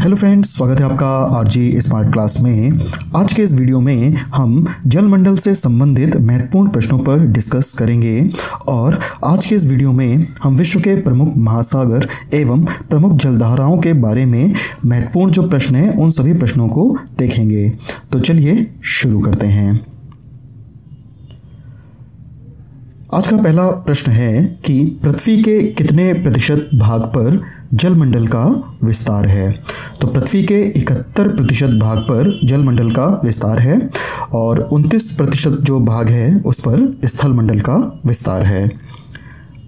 Hello friends, स्वागत है आपका आरजी स्मार्ट क्लास में। आज के इस वीडियो में हम जलमंडल से संबंधित महत्वपूर्ण प्रश्नों पर डिस्कस करेंगे और आज के इस वीडियो में हम विश्व के प्रमुख महासागर एवं प्रमुख जलधाराओं के बारे में महत्वपूर्ण जो प्रश्न हैं उन सभी प्रश्नों को देखेंगे। तो चलिए शुरू करते हैं। आज का पहला प्रश्न है कि पृथ्वी के कितने प्रतिशत भाग पर जलमंडल का विस्तार है। तो पृथ्वी के 71% भाग पर जलमंडल का विस्तार है और 29% जो भाग है उस पर स्थलमंडल का विस्तार है।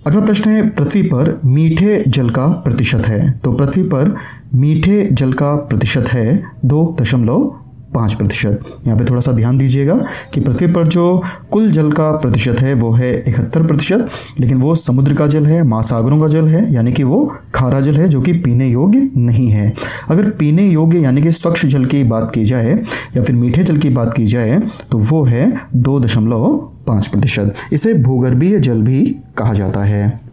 अगला प्रश्न है, पृथ्वी पर मीठे जल का प्रतिशत है। तो पृथ्वी पर मीठे जल का प्रतिशत है 2.5%। यहाँ पे थोड़ा सा ध्यान दीजिएगा कि पृथ्वी पर जो कुल जल का प्रतिशत है वो है 71%, लेकिन वो समुद्र का जल है, महासागरों का जल है, यानी कि वो खारा जल है जो कि पीने योग्य नहीं है। अगर पीने योग्य यानी कि स्वच्छ जल की बात की जाए या फिर मीठे जल की बात की जाए तो वो है 2.5%। इसे भूगर्भीय जल भी कहा जाता है।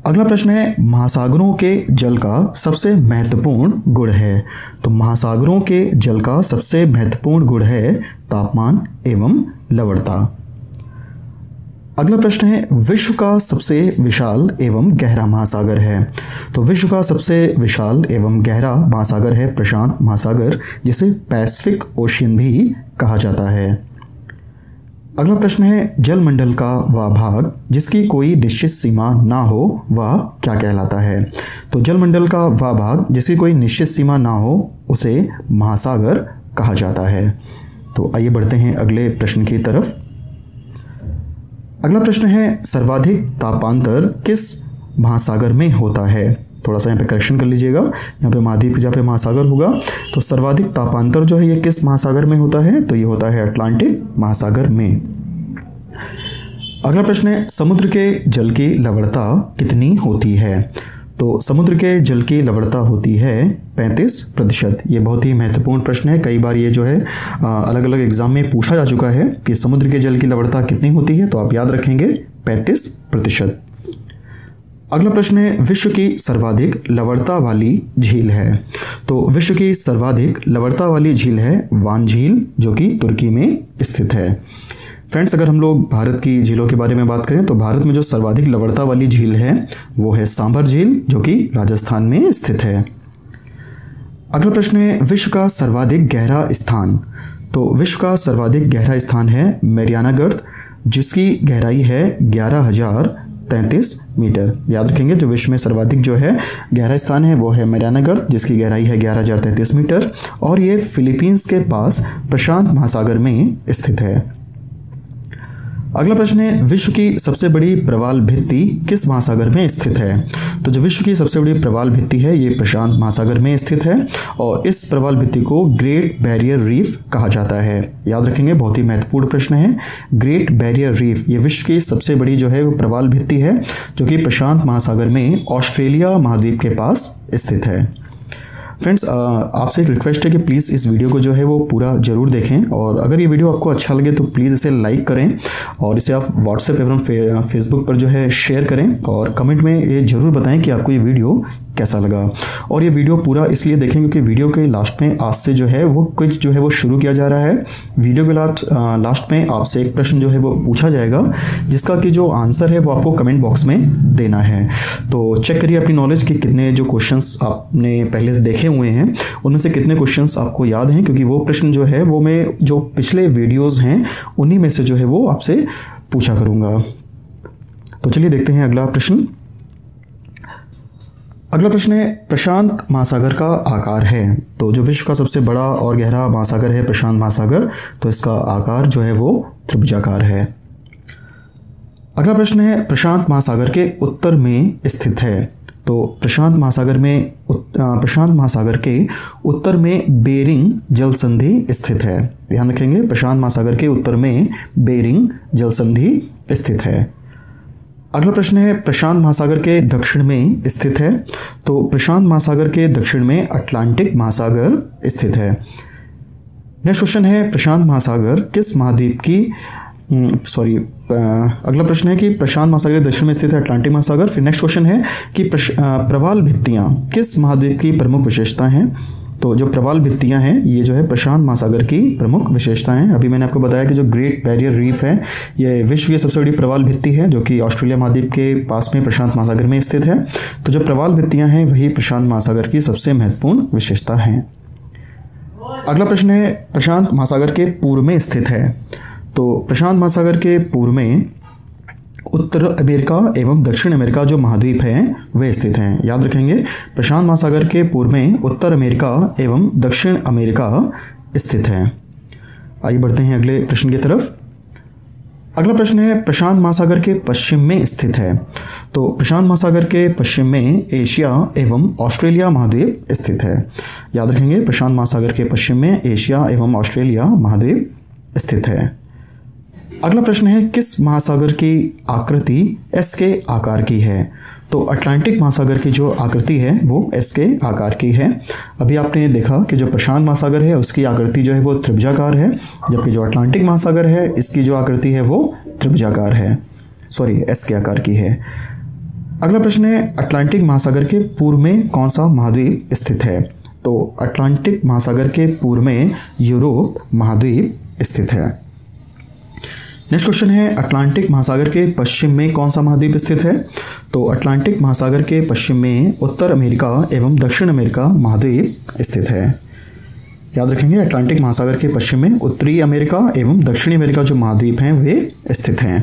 अगला प्रश्न है, महासागरों के जल का सबसे महत्वपूर्ण गुण है। तो महासागरों के जल का सबसे महत्वपूर्ण गुण है तापमान एवं लवणता। अगला प्रश्न है, विश्व का सबसे विशाल एवं गहरा महासागर है। तो विश्व का सबसे विशाल एवं गहरा महासागर है प्रशांत महासागर, जिसे पैसिफिक ओशियन भी कहा जाता है। अगला प्रश्न है, जलमंडल का वह भाग जिसकी कोई निश्चित सीमा ना हो वह क्या कहलाता है। तो जलमंडल का वह भाग जिसकी कोई निश्चित सीमा ना हो उसे महासागर कहा जाता है। तो आइए बढ़ते हैं अगले प्रश्न की तरफ। अगला प्रश्न है, सर्वाधिक तापांतर किस महासागर में होता है। थोड़ा सा यहाँ पे करेक्शन कर लीजिएगा, यहाँ पे महाद्वीप जहाँ पे महासागर होगा तो सर्वाधिक तापांतर जो है ये किस महासागर में होता है। तो ये होता है अटलांटिक महासागर में। अगला प्रश्न है, समुद्र के जल की लवणता कितनी होती है। तो समुद्र के जल की लवणता होती है 35%। ये बहुत ही महत्वपूर्ण प्रश्न है। कई बार ये जो है अलग अलग एग्जाम में पूछा जा चुका है कि समुद्र के जल की लवणता कितनी होती है, तो आप याद रखेंगे 35%। अगला प्रश्न है, विश्व की सर्वाधिक लवणता वाली झील है। तो विश्व की सर्वाधिक लवणता वाली झील है वान झील, जो कि तुर्की में स्थित है। फ्रेंड्स, अगर हम लोग भारत की झीलों के बारे में बात करें तो भारत में जो सर्वाधिक लवणता वाली झील है वो है सांभर झील, जो कि राजस्थान में स्थित है। अगला प्रश्न है, विश्व का सर्वाधिक गहरा स्थान। तो विश्व का सर्वाधिक गहरा स्थान है मैरियाना गर्त, जिसकी गहराई है 11,033 मीटर। याद रखेंगे, जो विश्व में सर्वाधिक जो है गहरा स्थान है वो है मैरियाना गर्त, जिसकी गहराई है 11,033 मीटर और ये फिलीपींस के पास प्रशांत महासागर में स्थित है। अगला प्रश्न है, विश्व की सबसे बड़ी प्रवाल भित्ति किस महासागर में स्थित है। तो जो विश्व की सबसे बड़ी प्रवाल भित्ति है ये प्रशांत महासागर में स्थित है और इस प्रवाल भित्ति को ग्रेट बैरियर रीफ कहा जाता है। याद रखेंगे, बहुत ही महत्वपूर्ण प्रश्न है। ग्रेट बैरियर रीफ ये विश्व की सबसे बड़ी जो है वो प्रवाल भित्ति है, जो कि प्रशांत महासागर में ऑस्ट्रेलिया महाद्वीप के पास स्थित है। फ्रेंड्स, आपसे एक रिक्वेस्ट है कि प्लीज़ इस वीडियो को जो है वो पूरा जरूर देखें और अगर ये वीडियो आपको अच्छा लगे तो प्लीज़ इसे लाइक करें और इसे आप व्हाट्सएप एवं फेसबुक पर जो है शेयर करें और कमेंट में ये जरूर बताएं कि आपको ये वीडियो कैसा लगा। और ये वीडियो पूरा इसलिए देखें क्योंकि वीडियो के लास्ट में आज से जो है वो क्विज जो है वो शुरू किया जा रहा है। वीडियो के लास्ट में आपसे एक प्रश्न जो है वो पूछा जाएगा, जिसका कि जो आंसर है वो आपको कमेंट बॉक्स में देना है। तो चेक करिए अपनी नॉलेज कि कितने जो क्वेश्चंस आपने पहले से देखे हुए हैं उनमें से कितने क्वेश्चंस आपको याद हैं, क्योंकि वो प्रश्न जो है वो मैं जो पिछले वीडियोस हैं उन्हीं में से जो है वो आपसे पूछा करूंगा। तो चलिए देखते हैं अगला प्रश्न। अगला प्रश्न है, प्रशांत महासागर का आकार है। तो जो विश्व का सबसे बड़ा और गहरा महासागर है प्रशांत महासागर, तो इसका आकार जो है वो त्रिभुजाकार है। अगला प्रश्न है, प्रशांत महासागर के उत्तर में स्थित है। तो प्रशांत महासागर के उत्तर में बेरिंग जल संधि स्थित है। ध्यान रखेंगे, प्रशांत महासागर के उत्तर में बेरिंग जल संधि स्थित है। अगला प्रश्न है, प्रशांत महासागर के दक्षिण में स्थित है। तो प्रशांत महासागर के दक्षिण में अटलांटिक महासागर स्थित है। नेक्स्ट क्वेश्चन है, प्रशांत महासागर किस महाद्वीप की अगला प्रश्न है कि प्रशांत महासागर के दक्षिण में स्थित है अटलांटिक महासागर। फिर नेक्स्ट क्वेश्चन है कि प्रवाल भित्तियां किस महाद्वीप की प्रमुख विशेषता हैं। तो जो प्रवाल भित्तियां हैं ये जो है प्रशांत महासागर की प्रमुख विशेषता हैं। अभी मैंने आपको बताया कि जो ग्रेट बैरियर रीफ है ये विश्व की सबसे बड़ी प्रवाल भित्ति है जो कि ऑस्ट्रेलिया महाद्वीप के पास में प्रशांत महासागर में स्थित है। तो जो प्रवाल भित्तियां हैं वही प्रशांत महासागर की सबसे महत्वपूर्ण विशेषता हैं। अगला प्रश्न है प्रशांत महासागर के पूर्व में स्थित है। तो प्रशांत महासागर के पूर्व में उत्तर अमेरिका एवं दक्षिण अमेरिका जो महाद्वीप हैं वे स्थित हैं। याद रखेंगे प्रशांत महासागर के पूर्व में उत्तर अमेरिका एवं दक्षिण अमेरिका स्थित है। आइए बढ़ते हैं अगले प्रश्न की तरफ। अगला प्रश्न है प्रशांत महासागर के पश्चिम में स्थित है। तो प्रशांत महासागर के पश्चिम में एशिया एवं ऑस्ट्रेलिया महाद्वीप स्थित है। याद रखेंगे प्रशांत महासागर के पश्चिम में एशिया एवं ऑस्ट्रेलिया महाद्वीप स्थित है। अगला प्रश्न है किस महासागर की आकृति एस के आकार की है। तो अटलांटिक महासागर की जो आकृति है वो एस के आकार की है। अभी आपने देखा कि जो प्रशांत महासागर है उसकी आकृति जो है वो त्रिभुजाकार है, जबकि जो अटलांटिक महासागर है इसकी जो आकृति है वो त्रिभुजाकार है, एस के आकार की है। अगला प्रश्न है अटलांटिक महासागर के पूर्व में कौन सा महाद्वीप स्थित है। तो अटलांटिक महासागर के पूर्व में यूरोप महाद्वीप स्थित है। नेक्स्ट क्वेश्चन है अटलांटिक महासागर के पश्चिम में कौन सा महाद्वीप स्थित है। तो अटलांटिक महासागर के पश्चिम में उत्तर अमेरिका एवं दक्षिण अमेरिका महाद्वीप स्थित है। याद रखेंगे अटलांटिक महासागर के पश्चिम में उत्तरी अमेरिका एवं दक्षिणी अमेरिका जो महाद्वीप हैं वे स्थित हैं।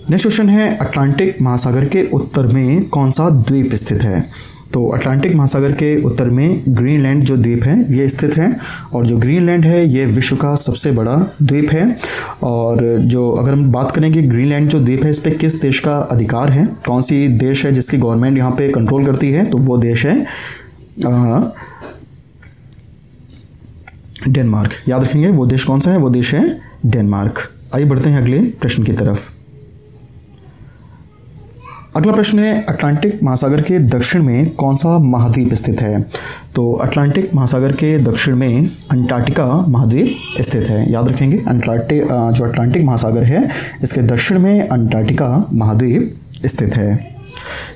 नेक्स्ट क्वेश्चन है अटलांटिक महासागर के उत्तर में कौन सा द्वीप स्थित है। तो अटलांटिक महासागर के उत्तर में ग्रीनलैंड जो द्वीप है ये स्थित है, और जो ग्रीनलैंड है ये विश्व का सबसे बड़ा द्वीप है। और जो अगर हम बात करें कि ग्रीनलैंड जो द्वीप है इस पर किस देश का अधिकार है, कौन सी देश है जिसकी गवर्नमेंट यहाँ पे कंट्रोल करती है, तो वो देश है डेनमार्क। याद रखेंगे वो देश कौन सा है, वो देश है डेनमार्क। आइए बढ़ते हैं अगले प्रश्न की तरफ। अगला प्रश्न है अटलांटिक महासागर के दक्षिण में कौन सा महाद्वीप स्थित है। तो अटलांटिक महासागर के दक्षिण में अंटार्कटिका महाद्वीप स्थित है। याद रखेंगे जो अटलांटिक महासागर है इसके दक्षिण में अंटार्कटिका महाद्वीप स्थित है।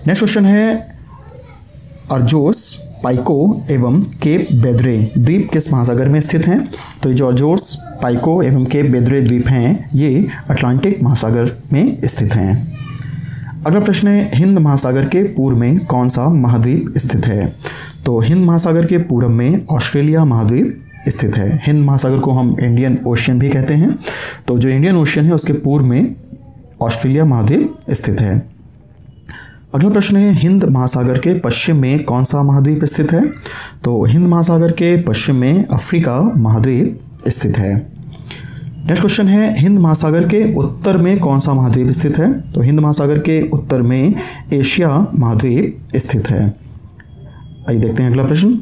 नेक्स्ट क्वेश्चन है अर्जोस, पाइको एवं केप बेद्रे द्वीप किस महासागर में स्थित हैं। तो ये जो अर्जोस, पाइको एवं केप बेद्रे द्वीप हैं ये अटलांटिक महासागर में स्थित हैं। अगला प्रश्न है हिंद महासागर के पूर्व में कौन सा महाद्वीप स्थित है। तो हिंद महासागर के पूर्व में ऑस्ट्रेलिया महाद्वीप स्थित है। हिंद महासागर को हम इंडियन ओशियन भी कहते हैं। तो जो इंडियन ओशियन है उसके पूर्व में ऑस्ट्रेलिया महाद्वीप स्थित है। अगला प्रश्न है हिंद महासागर के पश्चिम में कौन सा महाद्वीप स्थित है। तो हिंद महासागर के पश्चिम में अफ्रीका महाद्वीप स्थित है। नेक्स्ट क्वेश्चन है हिंद महासागर के उत्तर में कौन सा महाद्वीप स्थित है। तो हिंद महासागर के उत्तर में एशिया महाद्वीप स्थित है। आइए देखते हैं अगला प्रश्न।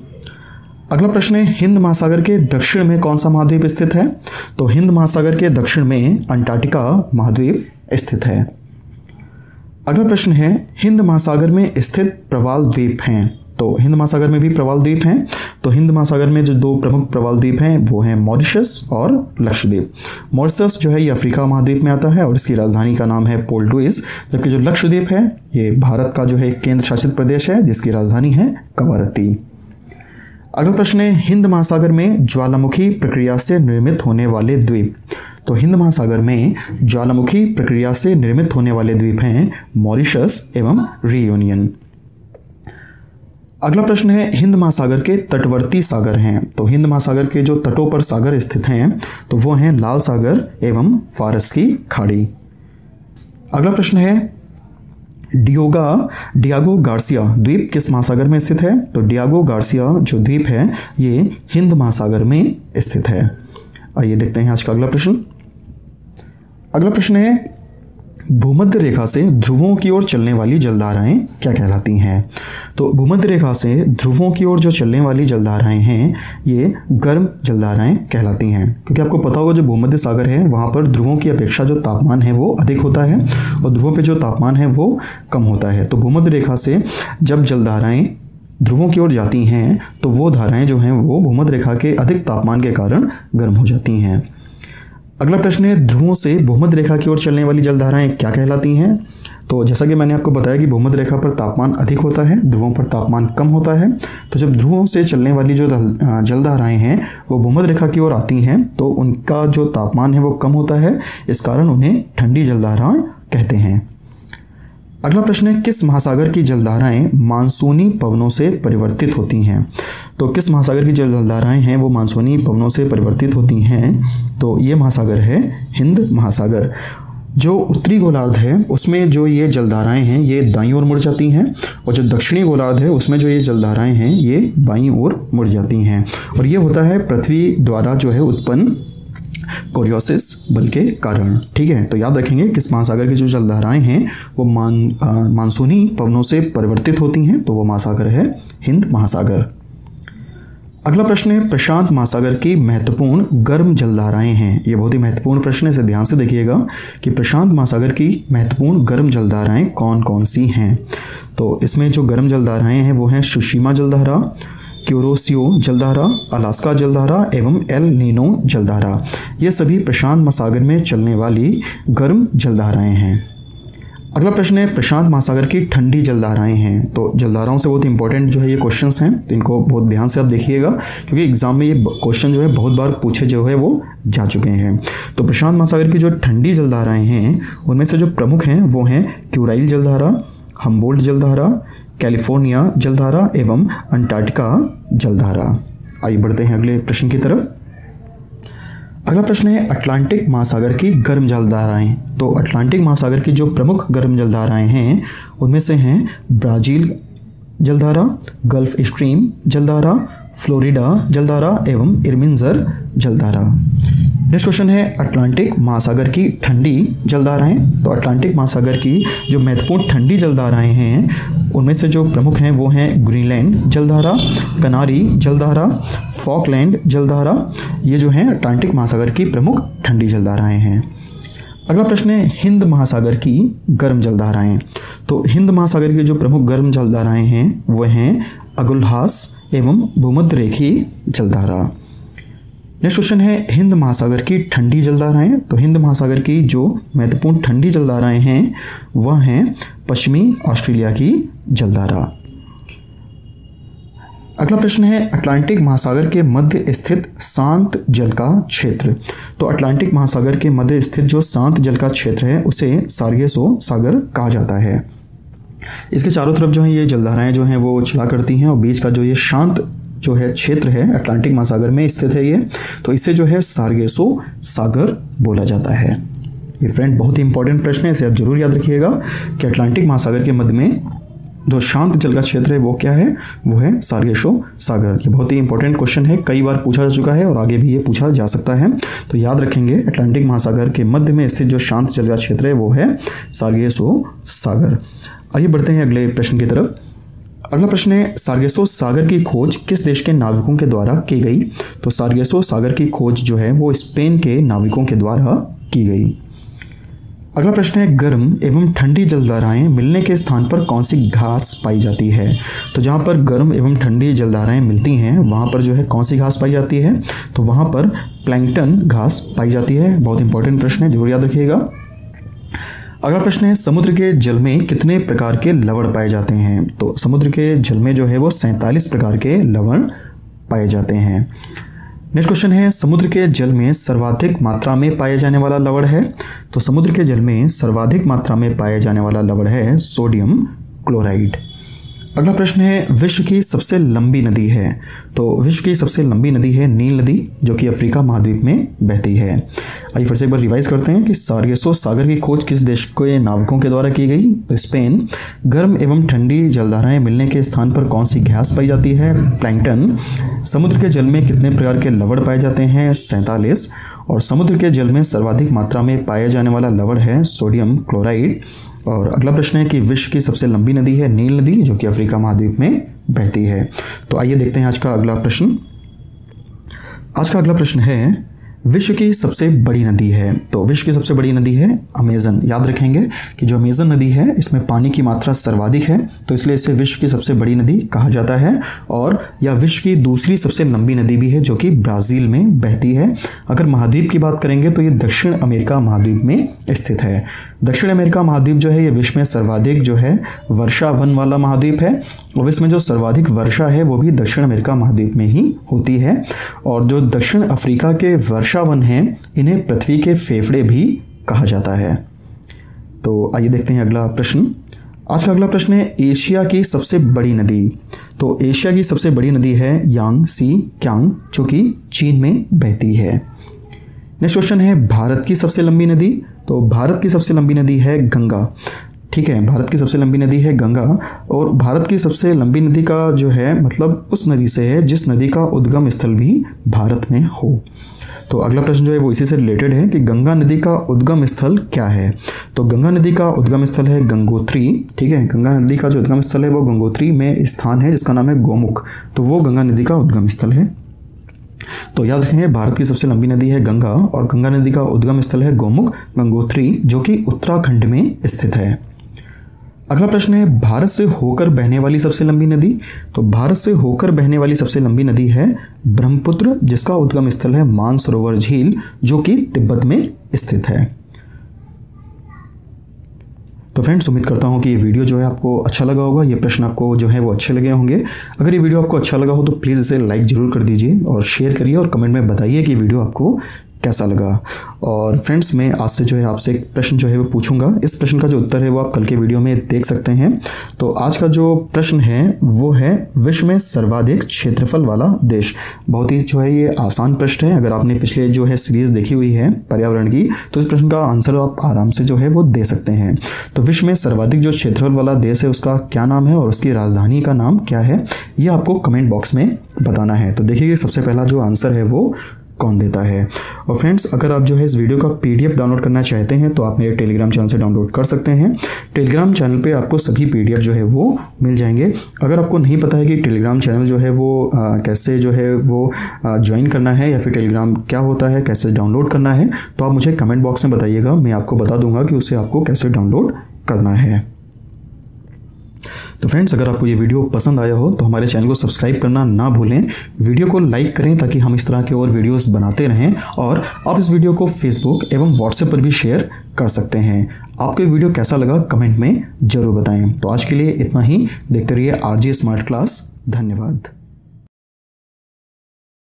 अगला प्रश्न है हिंद महासागर के दक्षिण में कौन सा महाद्वीप स्थित है। तो हिंद महासागर के दक्षिण में अंटार्कटिका महाद्वीप स्थित है। अगला प्रश्न है हिंद महासागर में स्थित प्रवाल द्वीप हैं। तो हिंद महासागर में भी प्रवाल द्वीप हैं। तो हिंद महासागर में जो दो प्रमुख प्रवाल द्वीप हैं वो हैं मॉरिशस और लक्षद्वीप। मॉरिशस जो है ये अफ्रीका महाद्वीप में आता है और इसकी राजधानी का नाम है पोर्ट लुइस, जबकि जो लक्षद्वीप है ये भारत का जो है केंद्र शासित प्रदेश है जिसकी राजधानी है कवरत्ती। अगला प्रश्न है हिंद महासागर में ज्वालामुखी प्रक्रिया से निर्मित होने वाले द्वीप। तो हिंद महासागर में ज्वालामुखी प्रक्रिया से निर्मित होने वाले द्वीप हैं मॉरिशस एवं रियूनियन। अगला प्रश्न है हिंद महासागर के तटवर्ती सागर हैं। तो हिंद महासागर के जो तटों पर सागर स्थित हैं तो वो हैं लाल सागर एवं फारस की खाड़ी। अगला प्रश्न है डियागो गार्सिया द्वीप किस महासागर में स्थित है। तो डियागो गार्सिया जो द्वीप है ये हिंद महासागर में स्थित है। आइए देखते हैं आज का अगला प्रश्न। अगला प्रश्न है भूमध्य रेखा से ध्रुवों की ओर चलने वाली जलधाराएं क्या कहलाती हैं। तो भूमध्य रेखा से ध्रुवों की ओर जो चलने वाली जलधाराएं हैं ये गर्म जलधाराएं कहलाती हैं, क्योंकि आपको पता होगा जो भूमध्य सागर है वहाँ पर ध्रुवों की अपेक्षा जो तापमान है वो अधिक होता है और ध्रुवों पे जो तापमान है वो कम होता है। तो भूमध्य रेखा से जब जलधाराएं ध्रुवों की ओर जाती हैं तो वो धाराएं जो हैं वो भूमध्य रेखा के अधिक तापमान के कारण गर्म हो जाती हैं। अगला प्रश्न है, ध्रुवों से भूमध्य रेखा की ओर चलने वाली जलधाराएं क्या कहलाती हैं? तो जैसा कि मैंने आपको बताया कि भूमध्य रेखा पर तापमान अधिक होता है, ध्रुवों पर तापमान कम होता है। तो जब ध्रुवों से चलने वाली जो जलधाराएं हैं वो भूमध्य रेखा की ओर आती हैं तो उनका जो तापमान है वो कम होता है, इस कारण उन्हें ठंडी जलधाराएं कहते हैं। अगला प्रश्न है, किस महासागर की जलधाराएं मानसूनी पवनों से परिवर्तित होती हैं? तो किस महासागर की जो जलधाराएं हैं वो मानसूनी पवनों से परिवर्तित होती हैं? तो ये महासागर है हिंद महासागर। जो उत्तरी गोलार्ध है उसमें जो ये जलधाराएं हैं ये दाईं ओर मुड़ जाती हैं, और जो दक्षिणी गोलार्ध है उसमें जो ये जलधाराएं हैं ये बाईं ओर मुड़ जाती हैं। और ये होता है पृथ्वी द्वारा जो है उत्पन्न कोरियोसिस बल के कारण। ठीक है, तो याद रखेंगे किस महासागर की जो जलधाराएं हैं वो मानसूनी पवनों से परिवर्तित होती हैं, तो वो महासागर है हिंद महासागर। अगला प्रश्न है, प्रशांत महासागर की महत्वपूर्ण गर्म जलधाराएं हैं। ये बहुत ही महत्वपूर्ण प्रश्न है, इसे ध्यान से देखिएगा कि प्रशांत महासागर की महत्वपूर्ण गर्म जलधाराएं कौन कौन सी हैं। तो इसमें जो गर्म जलधाराएं हैं वो हैं सुशीमा जलधारा, क्यूरोसियो जलधारा, अलास्का जलधारा एवं एल नीनो जलधारा। ये सभी प्रशांत महासागर में चलने वाली गर्म जलधाराएं हैं। अगला प्रश्न है, प्रशांत महासागर की ठंडी जलधाराएं हैं। तो जलधाराओं से बहुत इंपॉर्टेंट जो है ये क्वेश्चंस हैं, तो इनको बहुत ध्यान से आप देखिएगा क्योंकि एग्जाम में ये क्वेश्चन जो है बहुत बार पूछे जो है वो जा चुके हैं। तो प्रशांत महासागर की जो ठंडी जलधाराएं हैं उनमें से जो प्रमुख हैं वो हैं क्यूराइल जलधारा, हम्बोल्ट जलधारा, कैलिफोर्निया जलधारा एवं अंटार्कटिका जलधारा। आइए बढ़ते हैं अगले प्रश्न की तरफ। अगला प्रश्न है, अटलांटिक महासागर की गर्म जलधाराएं। तो अटलांटिक महासागर की जो प्रमुख गर्म जलधाराएं हैं उनमें से हैं ब्राजील जलधारा, गल्फ स्ट्रीम जलधारा, फ्लोरिडा जलधारा एवं इरमिंजर जलधारा। नेक्स्ट क्वेश्चन है, अटलांटिक महासागर की ठंडी जलधाराएं। तो अटलांटिक महासागर की जो महत्वपूर्ण ठंडी जलधाराएं हैं उनमें से जो प्रमुख हैं वो हैं ग्रीनलैंड जलधारा, कनारी जलधारा, फॉकलैंड जलधारा। ये जो हैं अटलांटिक महासागर की प्रमुख ठंडी जलधाराएं हैं। अगला प्रश्न है, हिंद महासागर की गर्म जलधाराएं। तो हिंद महासागर की जो प्रमुख गर्म जलधाराएं हैं वो हैं अगुल्हास एवं भूमध्य रेखी जलधारा। नेक्स्ट क्वेश्चन है, हिंद महासागर की ठंडी जलधाराएं। तो हिंद महासागर की जो महत्वपूर्ण ठंडी जलधाराएं हैं वह हैं पश्चिमी ऑस्ट्रेलिया की जलधारा। अगला प्रश्न है, अटलांटिक महासागर के मध्य स्थित शांत जल का क्षेत्र। तो अटलांटिक महासागर के मध्य स्थित जो शांत जल का क्षेत्र है उसे सार्गेसो सागर कहा जाता है। इसके चारों तरफ जो है ये जलधाराएं जो हैं वो चला करती हैं और बीच का जो ये शांत जो है क्षेत्र है अटलांटिक महासागर में स्थित है ये, तो इसे जो है सार्गेसो सागर बोला जाता है। ये फ्रेंड बहुत ही इंपॉर्टेंट प्रश्न है, इसे आप जरूर याद रखिएगा कि अटलांटिक महासागर के मध्य में जो शांत जल का क्षेत्र है वो क्या है, वो है सार्गेसो सागर। ये बहुत ही इंपॉर्टेंट क्वेश्चन है, कई बार पूछा जा चुका है और आगे भी ये पूछा जा सकता है, तो याद रखेंगे अटलांटिक महासागर के मध्य में स्थित जो शांत जल का क्षेत्र है वो है सार्गेसो सागर। आइए बढ़ते हैं अगले प्रश्न की तरफ। अगला प्रश्न है, सार्गेसो सागर की खोज किस देश के नाविकों के द्वारा की गई? तो सार्गेसो सागर की खोज जो है वो स्पेन के नाविकों के द्वारा की गई। अगला प्रश्न है, गर्म एवं ठंडी जलधाराएं मिलने के स्थान पर कौन सी घास पाई जाती है? तो जहाँ पर गर्म एवं ठंडी जलधाराएं मिलती हैं वहाँ पर जो है कौन सी घास पाई जाती है? तो वहाँ पर प्लैंकटन घास पाई जाती है। बहुत इंपॉर्टेंट प्रश्न है, जरूर याद रखिएगा। अगला प्रश्न है, समुद्र के जल में कितने प्रकार के लवण पाए जाते हैं? तो समुद्र के जल में जो है वो 47 प्रकार के लवण पाए जाते हैं। नेक्स्ट क्वेश्चन है, समुद्र के जल में सर्वाधिक मात्रा में पाए जाने वाला लवण है? तो समुद्र के जल में सर्वाधिक मात्रा में पाए जाने वाला लवण है सोडियम क्लोराइड। अगला प्रश्न है, विश्व की सबसे लंबी नदी है? तो विश्व की सबसे लंबी नदी है नील नदी, जो कि अफ्रीका महाद्वीप में बहती है। आइए फिर से एक बार रिवाइज करते हैं कि सार्गेसो सागर की खोज किस देश के नाविकों के द्वारा की गई? तो स्पेन। गर्म एवं ठंडी जलधाराएं मिलने के स्थान पर कौन सी घास पाई जाती है? प्लैंकटन। समुद्र के जल में कितने प्रकार के लवण पाए जाते हैं? 47। और समुद्र के जल में सर्वाधिक मात्रा में पाया जाने वाला लवण है सोडियम क्लोराइड। और अगला प्रश्न है कि विश्व की सबसे लंबी नदी है नील नदी, जो कि अफ्रीका महाद्वीप में बहती है। तो आइए देखते हैं आज का अगला प्रश्न। आज का अगला प्रश्न है, विश्व की सबसे बड़ी नदी है? तो विश्व की सबसे बड़ी नदी है अमेजन। याद रखेंगे कि जो अमेजन नदी है इसमें पानी की मात्रा सर्वाधिक है, तो इसलिए इसे विश्व की सबसे बड़ी नदी कहा जाता है। और यह विश्व की दूसरी सबसे लंबी नदी भी है जो कि ब्राजील में बहती है। अगर महाद्वीप की बात करेंगे तो ये दक्षिण अमेरिका महाद्वीप में स्थित है। दक्षिण अमेरिका महाद्वीप जो है ये विश्व में सर्वाधिक जो है वर्षा वन वाला महाद्वीप है, और इसमें जो सर्वाधिक वर्षा है वो भी दक्षिण अमेरिका महाद्वीप में ही होती है। और जो दक्षिण अफ्रीका के वर्षा वन हैं इन्हें पृथ्वी के फेफड़े भी कहा जाता है। तो आइए देखते हैं अगला प्रश्न। आज का अगला प्रश्न है एशिया की सबसे बड़ी नदी। तो एशिया की सबसे बड़ी नदी है यांगसी क्यांग जो कि चीन में बहती है। नेक्स्ट क्वेश्चन है भारत की सबसे लंबी नदी। तो भारत की सबसे लंबी नदी है गंगा। ठीक है, भारत की सबसे लंबी नदी है गंगा। और भारत की सबसे लंबी नदी का जो है मतलब उस नदी से है जिस नदी का उद्गम स्थल भी भारत में हो। तो अगला प्रश्न जो है वो इसी से रिलेटेड है कि गंगा नदी का उद्गम स्थल क्या है। तो गंगा नदी का उद्गम स्थल है गंगोत्री। ठीक है, गंगा नदी का जो उद्गम स्थल है वो गंगोत्री में स्थान है जिसका नाम है गोमुख। तो वो गंगा नदी का उद्गम स्थल है। तो याद रखेंगे भारत की सबसे लंबी नदी है गंगा और गंगा नदी का उद्गम स्थल है गोमुख गंगोत्री जो कि उत्तराखंड में स्थित है। अगला प्रश्न है भारत से होकर बहने वाली सबसे लंबी नदी। तो भारत से होकर बहने वाली सबसे लंबी नदी है ब्रह्मपुत्र जिसका उद्गम स्थल है मानसरोवर झील जो कि तिब्बत में स्थित है। तो फ्रेंड्स उम्मीद करता हूं कि ये वीडियो जो है आपको अच्छा लगा होगा, ये प्रश्न आपको जो है वो अच्छे लगे होंगे। अगर ये वीडियो आपको अच्छा लगा हो तो प्लीज़ इसे लाइक जरूर कर दीजिए और शेयर करिए और कमेंट में बताइए कि वीडियो आपको कैसा लगा। और फ्रेंड्स मैं आज से जो है आपसे एक प्रश्न जो है वो पूछूंगा। इस प्रश्न का जो उत्तर है वो आप कल के वीडियो में देख सकते हैं। तो आज का जो प्रश्न है वो है विश्व में सर्वाधिक क्षेत्रफल वाला देश। बहुत ही जो है ये आसान प्रश्न है। अगर आपने पिछले जो है सीरीज देखी हुई है पर्यावरण की तो इस प्रश्न का आंसर आप आराम से जो है वो दे सकते हैं। तो विश्व में सर्वाधिक जो क्षेत्रफल वाला देश है उसका क्या नाम है और उसकी राजधानी का नाम क्या है ये आपको कमेंट बॉक्स में बताना है। तो देखिए सबसे पहला जो आंसर है वो कौन देता है। और फ्रेंड्स अगर आप जो है इस वीडियो का पीडीएफ डाउनलोड करना चाहते हैं तो आप मेरे टेलीग्राम चैनल से डाउनलोड कर सकते हैं। टेलीग्राम चैनल पे आपको सभी पीडीएफ जो है वो मिल जाएंगे। अगर आपको नहीं पता है कि टेलीग्राम चैनल जो है वो कैसे जो है वो ज्वाइन करना है या फिर टेलीग्राम क्या होता है, कैसे डाउनलोड करना है, तो आप मुझे कमेंट बॉक्स में बताइएगा। मैं आपको बता दूंगा कि उसे आपको कैसे डाउनलोड करना है। तो फ्रेंड्स अगर आपको ये वीडियो पसंद आया हो तो हमारे चैनल को सब्सक्राइब करना ना भूलें। वीडियो को लाइक करें ताकि हम इस तरह के और वीडियोस बनाते रहें। और आप इस वीडियो को फेसबुक एवं व्हाट्सएप पर भी शेयर कर सकते हैं। आपको ये वीडियो कैसा लगा कमेंट में जरूर बताएं। तो आज के लिए इतना ही। देखते रहिए आरजे स्मार्ट क्लास। धन्यवाद।